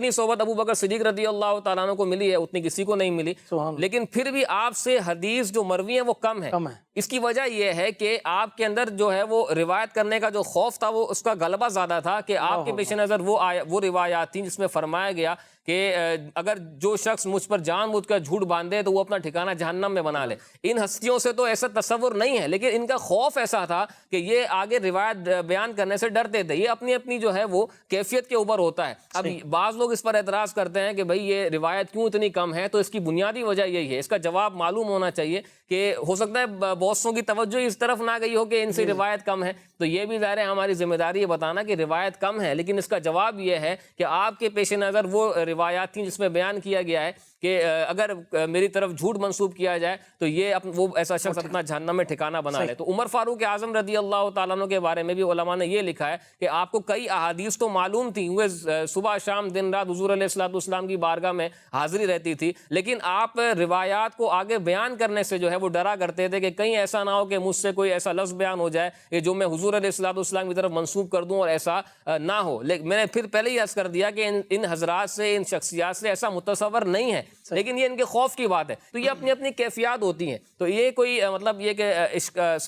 صحبت ابو بکر صدیق رضی اللہ تعالیٰ عنہ کو ملی ہے اتنی کسی کو نہیں ملی. لیکن پھر بھی آپ سے حدیث جو مروی ہیں وہ کم ہے. اس کی وجہ یہ ہے کہ آپ کے اندر جو ہے وہ روایت کرنے کا جو خوف تھا وہ اس کا غلبہ زیادہ تھا کہ آپ کے پیش نظر وہ روایات تھیں جس میں فرمایا گیا کہ اگر جو شخص مجھ پر جان بوجھ کر جھوٹ باندھے تو وہ اپنا ٹھکانہ جہنم میں بنا لے. ان ہستیوں سے تو ایسا تصور نہیں ہے، لیکن ان کا خوف ایسا تھا کہ یہ آگے روایت بیان کرنے سے ڈرتے تھے. یہ اپنی اپنی جو ہے وہ کیفیت کے اوپر ہوتا ہے. اب بعض لوگ اس پر اعتراض کرتے ہیں کہ بھئی یہ روایت کیوں اتنی کم ہے، تو اس کی بنیادی وجہ یہی ہے. اس کا جواب معلوم ہونا چاہیے کہ ہو سکتا ہے بہت سوں کی توجہ اس طرف نہ گئی ہو کہ ان سے روایت کم ہے، تو یہ بھی ظاہر ہے ہماری ذمہ داری ہے بتانا کہ روایت کم ہے. لیکن اس کا جواب یہ ہے کہ آپ کے پیش نظر وہ روایات تھیں جس میں بیان کیا گیا ہے کہ اگر میری طرف جھوٹ منسوب کیا جائے تو یہ وہ ایسا شخص اپنا جہنم میں ٹھکانہ بنا لے. تو عمر فاروق اعظم رضی اللہ تعالیٰ عنہ کے بارے میں بھی علماء نے یہ لکھا ہے کہ آپ کو کئی احادیث تو معلوم تھیں، وہ صبح شام دن رات حضور علیہ الصلوۃ والسلام کی بارگاہ میں حاضری رہتی تھی، لیکن آپ روایات کو آگے بیان کرنے سے جو ہے وہ ڈرا کرتے تھے کہ کہیں ایسا نہ ہو کہ مجھ سے کوئی ایسا لفظ بیان ہو جائے کہ جو میں حضور علیہ الصلوۃ والسلام کی طرف منسوب کر دوں، اور ایسا نہ ہو. میں نے پھر پہلے ہی عرض کر دیا کہ ان حضرات سے، ان شخصیات سے ایسا متصور نہیں ہے، لیکن یہ ان کے خوف کی بات ہے. تو یہ اپنی اپنی کیفیات ہوتی ہیں. تو یہ کوئی مطلب یہ کہ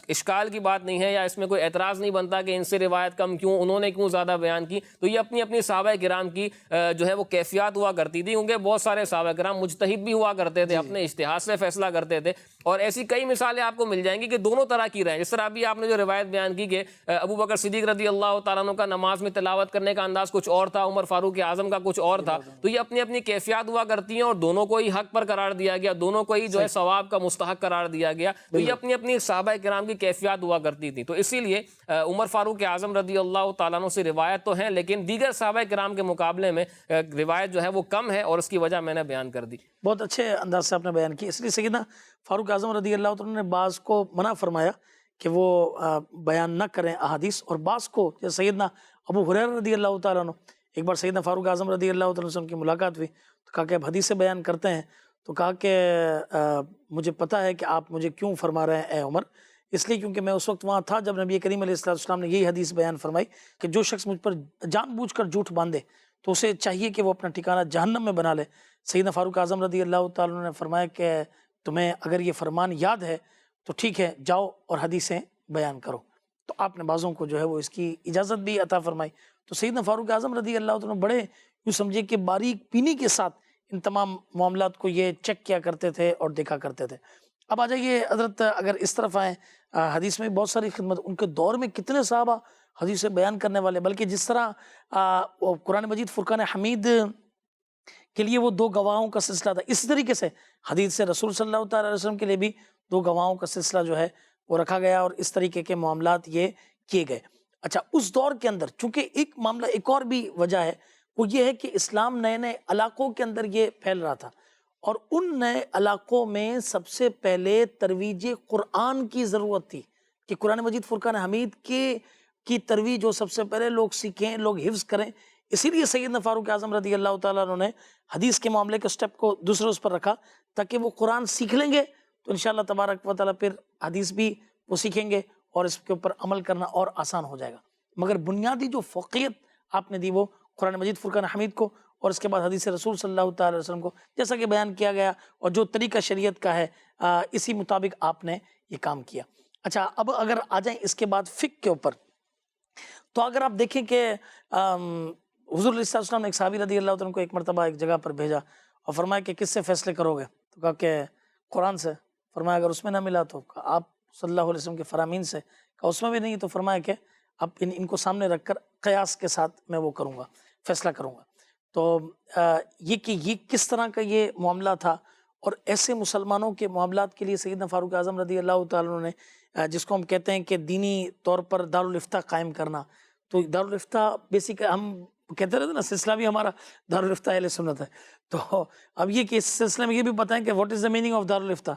اشکال کی بات نہیں ہے یا اس میں کوئی اعتراض نہیں بنتا کہ ان سے روایت کم کیوں، انہوں نے کیوں زیادہ بیان کی. تو یہ اپنی اپنی صحابہ کرام کی جو ہے وہ کیفیات ہوا کرتی تھی، کیونکہ بہت سارے صحابہ کرام مجتہد بھی ہوا کرتے تھے، اپنے اجتہاد سے فیصلہ کرتے تھے. اور ایسی کئی مثالیں آپ کو مل جائیں گی کہ دونوں طرح کی رہیں. جس طرح ابھی آپ نے جو روایت بیان کی کہ ابو بکر صدیق رضی اللہ تعالیٰ عنہ کا نماز میں تلاوت کرنے کا انداز کچھ اور تھا، عمر فاروق اعظم کا کچھ اور تھا. تو یہ اپنی اپنی کیفیات ہوا کرتی ہیں اور دونوں دونوں کو ہی حق پر قرار دیا گیا، دونوں کو ہی جو ہے ثواب کا مستحق قرار دیا گیا. تو یہ اپنی اپنی صحابہ کرام کی کیفیات ہوا کرتی تھی. تو اسی لیے عمر فاروق اعظم رضی اللہ تعالیٰ عنہ سے روایت تو ہیں، لیکن دیگر صحابہ کرام کے مقابلے میں روایت جو ہے وہ کم ہے، اور اس کی وجہ میں نے بیان کر دی. بہت اچھے انداز سے آپ نے بیان کی. اس لیے سیدنا فاروق اعظم رضی اللہ عنہ نے بعض کو منع فرمایا کہ وہ بیان نہ کریں احادیث، اور بعض کو جیسے سیدنا ابو ہریرہ رضی اللہ تعالیٰ عنہ، ایک بار سیدنا فاروق اعظم رضی اللہ تعالیٰ عنہ سے ان کی ملاقات ہوئی تو کہا کہ آپ حدیث بیان کرتے ہیں، تو کہا کہ مجھے پتہ ہے کہ آپ مجھے کیوں فرما رہے ہیں اے عمر، اس لیے کیونکہ میں اس وقت وہاں تھا جب نبی کریم علیہ السلام نے یہی حدیث بیان فرمائی کہ جو شخص مجھ پر جان بوجھ کر جھوٹ باندھے تو اسے چاہیے کہ وہ اپنا ٹھکانہ جہنم میں بنا لے. سیدنا فاروق اعظم رضی اللہ تعالیٰ عنہ نے فرمایا کہ تمہیں اگر یہ فرمان یاد ہے تو ٹھیک ہے، جاؤ اور حدیثیں بیان کرو. تو آپ نے بعضوں کو جو ہے وہ اس کی اجازت بھی عطا فرمائی. تو سیدنا فاروق اعظم رضی اللہ عنہ بڑے یوں سمجھے کہ باریک بینی کے ساتھ ان تمام معاملات کو یہ چیک کیا کرتے تھے اور دیکھا کرتے تھے. اب آ جائیے حضرت، اگر اس طرف آئیں، حدیث میں بہت ساری خدمت، ان کے دور میں کتنے صحابہ حدیث بیان کرنے والے، بلکہ جس طرح قرآن مجید فرقان حمید کے لیے وہ 2 گواہوں کا سلسلہ تھا، اسی طریقے سے حدیث سے رسول صلی اللہ تعالی علیہ وسلم کے لیے بھی 2 گواہوں کا سلسلہ جو ہے وہ رکھا گیا، اور اس طریقے کے معاملات یہ کیے گئے. اچھا، اس دور کے اندر چونکہ ایک معاملہ، ایک اور بھی وجہ ہے، وہ یہ ہے کہ اسلام نئے نئے علاقوں کے اندر یہ پھیل رہا تھا، اور ان نئے علاقوں میں سب سے پہلے ترویج قرآن کی ضرورت تھی کہ قرآن مجید فرقان حمید کی ترویج جو سب سے پہلے لوگ سیکھیں، لوگ حفظ کریں. اسی لیے سیدنا فاروق اعظم رضی اللہ تعالیٰ عنہ نے حدیث کے معاملے کے سٹیپ کو دوسرے اس پر رکھا تاکہ وہ قرآن سیکھ لیں گے تو انشاءاللہ تبارک و تعالیٰ پھر حدیث بھی وہ سیکھیں گے اور اس کے اوپر عمل کرنا اور آسان ہو جائے گا. مگر بنیادی جو فوقیت آپ نے دی وہ قرآن مجید فرقان حمید کو، اور اس کے بعد حدیث رسول صلی اللہ تعالی علیہ وسلم کو، جیسا کہ بیان کیا گیا اور جو طریقہ شریعت کا ہے اسی مطابق آپ نے یہ کام کیا. اچھا، اب اگر آ جائیں اس کے بعد فقہ کے اوپر، تو اگر آپ دیکھیں کہ حضور علیہ السلام نے ایک صحابی رضی اللہ عنہ کو ایک مرتبہ ایک جگہ پر بھیجا اور فرمایا کہ کس سے فیصلے کرو گے؟ تو کہا کہ قرآن سے. فرمایا اگر اس میں نہ ملا تو آپ صلی اللہ علیہ وسلم کے فرامین سے. کہا اس میں بھی نہیں تو فرمایا کہ اب ان کو سامنے رکھ کر قیاس کے ساتھ میں وہ کروں گا، فیصلہ کروں گا. تو یہ کس طرح کا یہ معاملہ تھا، اور ایسے مسلمانوں کے معاملات کے لیے سیدنا فاروق اعظم رضی اللہ تعالیٰ عنہ نے، جس کو ہم کہتے ہیں کہ دینی طور پر دارالافتاء قائم کرنا، تو دارالافتاء بیسک ہم کہتے رہتے نا، سلسلہ بھی ہمارا دارالافتاء اہل سنت ہے. تو اب یہ کہ اس سلسلے میں یہ بھی بتائیں کہ what is the meaning of دارالافتاء،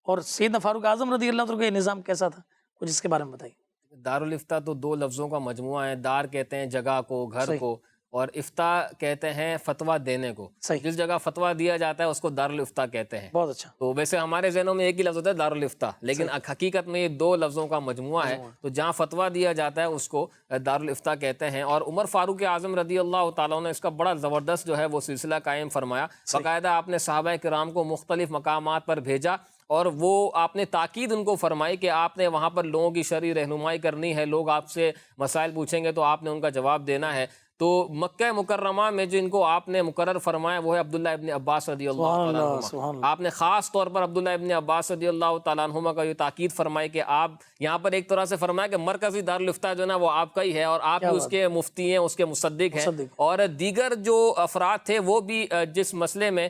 اور سیدنا فاروق اعظم رضی اللہ عنہ کا یہ نظام کیسا تھا، کچھ اس کے بارے میں بتائیے. دارالافتاء تو 2 لفظوں کا مجموعہ ہے. دار کہتے ہیں جگہ کو، گھر کو، اور افتاء کہتے ہیں فتویٰ دینے کو. جس جگہ فتویٰ دیا جاتا ہے اس کو دارالافتاء کہتے ہیں. بہت اچھا. تو ویسے ہمارے ذہنوں میں ایک ہی لفظ ہوتا ہے دارالافتاء، لیکن حقیقت میں یہ 2 لفظوں کا مجموعہ ہے. تو جہاں فتویٰ دیا جاتا ہے اس کو دارالافتاء کہتے ہیں. اور عمر فاروق اعظم رضی اللہ تعالیٰ نے اس کا بڑا زبردست جو ہے وہ سلسلہ قائم فرمایا. باقاعدہ آپ نے صحابہ کرام کو مختلف مقامات پر بھیجا، اور وہ آپ نے تاکید ان کو فرمائی کہ آپ نے وہاں پر لوگوں کی شرعی رہنمائی کرنی ہے. لوگ آپ سے مسائل پوچھیں گے تو آپ نے ان کا جواب دینا ہے. تو مکہ مکرمہ میں جن کو آپ نے مقرر فرمایا وہ ہے عبداللہ ابن عباس رضی اللہ تعالیٰ عنہ. آپ نے خاص طور پر عبداللہ ابن عباس رضی اللہ تعالیٰ عنہ کا یہ تاکید فرمائی کہ آپ یہاں پر ایک طرح سے فرمایا کہ مرکزی دارالافتاء جو ہے نا وہ آپ کا ہی ہے، اور آپ اس کے مفتی ہیں، اس کے مصدق ہیں. اور دیگر جو افراد تھے وہ بھی جس مسئلے میں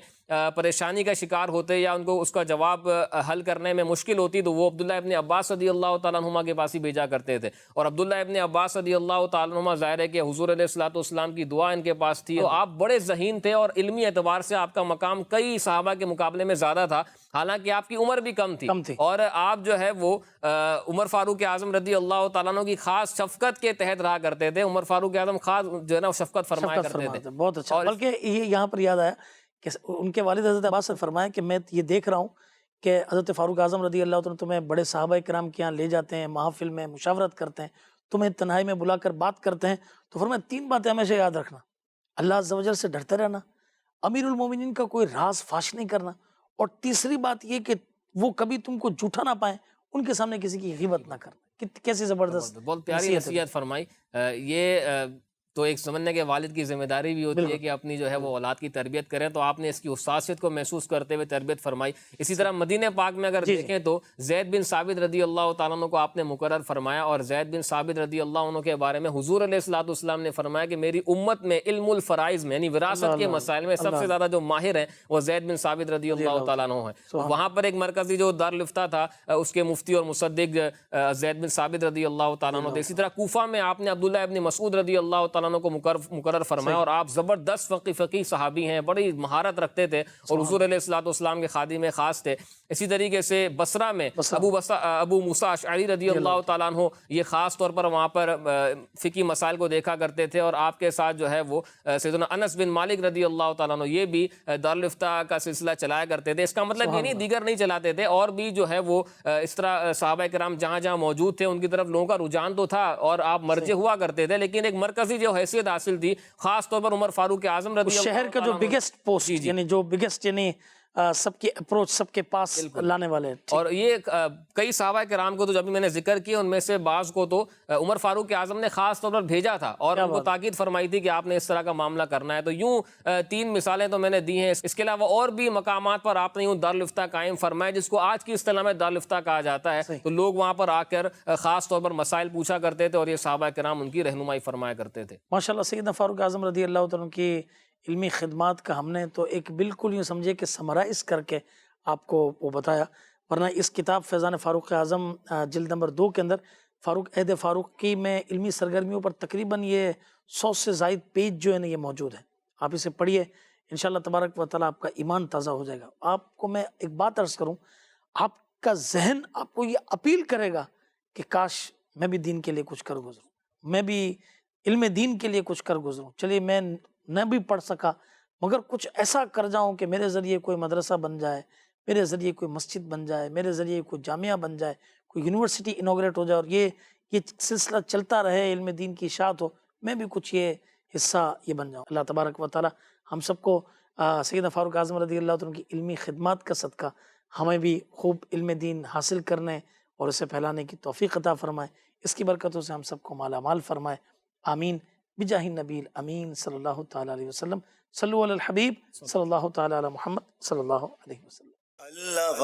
پریشانی کا شکار ہوتے یا ان کو اس کا جواب حل کرنے میں مشکل ہوتی تو وہ عبداللہ ابن عباس رضی اللہ تعالیٰ عنہ کے پاس ہی بھیجا کرتے تھے. اور عبداللہ ابن عباس رضی اللہ تعالیٰ عنہ ظاہر ہے کہ حضور علیہ الصلوۃ والسلام کی دعا ان کے پاس تھی. تو آپ بڑے ذہین تھے، اور علمی اعتبار سے آپ کا مقام کئی صحابہ کے مقابلے میں زیادہ تھا، حالانکہ آپ کی عمر بھی کم تھی. اور آپ جو ہے وہ عمر فاروق اعظم رضی اللہ تعالیٰ عنہ کی خاص شفقت کے تحت رہا کرتے تھے. عمر فاروق اعظم خاص جو ہے نا شفقت فرمایا کرتے تھے. بہت اچھا. بلکہ یہ یہاں پر یاد آیا کہ ان کے والد حضرت عباس نے فرمایا کہ میں یہ دیکھ رہا ہوں کہ حضرت فاروق اعظم رضی اللہ عنہ تمہیں بڑے صحابہ کرام کے یہاں لے جاتے ہیں، محافل میں مشاورت کرتے ہیں، تمہیں تنہائی میں بلا کر بات کرتے ہیں. تو فرمایا 3 باتیں ہمیشہ یاد رکھنا: اللہ عز و جل سے ڈرتے رہنا، امیر المومنین کا کوئی راز فاش نہیں کرنا، اور تیسری بات یہ کہ وہ کبھی تم کو جھوٹا نہ پائیں، ان کے سامنے کسی کی غیبت نہ کرنا. کیسی زبردست، بہت پیاری نصیحت فرمائی. یہ تو ایک سمجھنے کے والد کی ذمہ داری بھی ہوتی ہے کہ اپنی جو ہے وہ اولاد کی تربیت کریں، تو آپ نے اس کی حساسیت کو محسوس کرتے ہوئے تربیت فرمائی۔ اسی طرح مدینہ پاک میں اگر دیکھیں تو زید بن ثابت رضی اللہ تعالیٰ عنہ کو آپ نے مقرر فرمایا، اور زید بن ثابت رضی اللہ عنہ کے بارے میں حضور علیہ الصلوۃ والسلام نے فرمایا کہ میری امت میں علم الفرائض میں یعنی وراثت کے مسائل میں سب سے زیادہ جو ماہر ہیں وہ زید بن ثابت رضی اللہ تعالیٰ عنہ ہیں۔ وہاں پر ایک مرکزی جو دارالفتہ تھا اس کے مفتی اور مصدق زید بن ثابت رضی اللہ تعالیٰ عنہ تھے۔ اسی طرح کوفہ میں آپ نے عبداللہ ابن مسعود رضی اللہ تعالیٰ عنہ کو مقرر فرمایا، اور آپ زبردست فقیہ صحابی ہیں، بڑی مہارت رکھتے تھے اور حضور علیہ الصلوۃ والسلام کے خادم خاص تھے۔ اسی طریقے سے بصرہ میں ابو موسیٰ اشعری رضی اللہ تعالیٰ عنہ یہ خاص طور پر وہاں پر فقہی مسائل کو دیکھا کرتے تھے، اور آپ کے ساتھ جو ہے وہ سیدنا انس بن مالک رضی اللہ تعالیٰ عنہ یہ بھی دارالفتہ کا سلسلہ چلایا کرتے تھے۔ اس کا مطلب یہ نہیں دیگر نہیں چلاتے تھے، اور بھی جو ہے وہ اس طرح صحابہ کرام جہاں جہاں موجود تھے ان کی طرف لوگوں کا رجحان تو تھا اور آپ مرجع ہوا کرتے تھے، لیکن ایک مرکزی جو حیثیت حاصل تھی خاص طور پر عمر فاروق اعظم رضی اللہ شہر کا جو بگیسٹ پوسٹ یعنی جو بگیسٹ یعنی سب کی اپروچ سب کے پاس لانے والے۔ اور یہ کئی صحابہ کرام کو تو جب میں نے ذکر کیا ان میں سے بعض کو تو عمر فاروق اعظم نے خاص طور پر بھیجا تھا اور ان کو تاکید فرمائی تھی کہ آپ نے اس طرح کا معاملہ کرنا ہے۔ تو یوں 3 مثالیں تو میں نے دی ہیں، اس کے علاوہ اور بھی مقامات پر آپ نے یوں دارالفتہ قائم فرمایا جس کو آج کی اصطلاح میں دارالفتہ کہا جاتا ہے۔ تو لوگ وہاں پر آ کر خاص طور پر مسائل پوچھا کرتے تھے اور یہ صحابہ کرام ان کی رہنمائی فرمایا کرتے تھے۔ ماشاءاللہ سیدنا فاروق اعظم رضی اللہ تعالیٰ کی علمی خدمات کا ہم نے تو ایک بالکل یوں سمجھے کہ سمرائز کر کے آپ کو وہ بتایا، ورنہ اس کتاب فیضان فاروق اعظم جلد نمبر 2 کے اندر عہد فاروق کی میں علمی سرگرمیوں پر تقریباً یہ 100 سے زائد پیج جو ہے نا یہ موجود ہے۔ آپ اسے پڑھیے، انشاءاللہ تبارک و تعالیٰ آپ کا ایمان تازہ ہو جائے گا۔ آپ کو میں ایک بات عرض کروں، آپ کا ذہن آپ کو یہ اپیل کرے گا کہ کاش میں بھی دین کے لیے کچھ کر گزروں، میں بھی علم دین کے لیے کچھ کر گزروں۔ چلیے میں نہ بھی پڑھ سکا مگر کچھ ایسا کر جاؤں کہ میرے ذریعے کوئی مدرسہ بن جائے، میرے ذریعے کوئی مسجد بن جائے، میرے ذریعے کوئی جامعہ بن جائے، کوئی یونیورسٹی انوگریٹ ہو جائے، اور یہ سلسلہ چلتا رہے، علم دین کی اشاعت ہو، میں بھی کچھ یہ حصہ یہ بن جاؤں۔ اللہ تبارک و تعالی ہم سب کو سیدنا فاروق اعظم رضی اللہ عنہ کی علمی خدمات کا صدقہ ہمیں بھی خوب علم دین حاصل کرنے اور اسے پھیلانے کی توفیق عطا فرمائے، اس کی برکتوں سے ہم سب کو مالا مال فرمائے، آمین بجاہ النبی الامین صلی اللہ تعالی علیہ وسلم۔ صلو علی الحبیب صلی اللہ تعالی علی محمد صلی اللہ علیہ وسلم۔ اللہ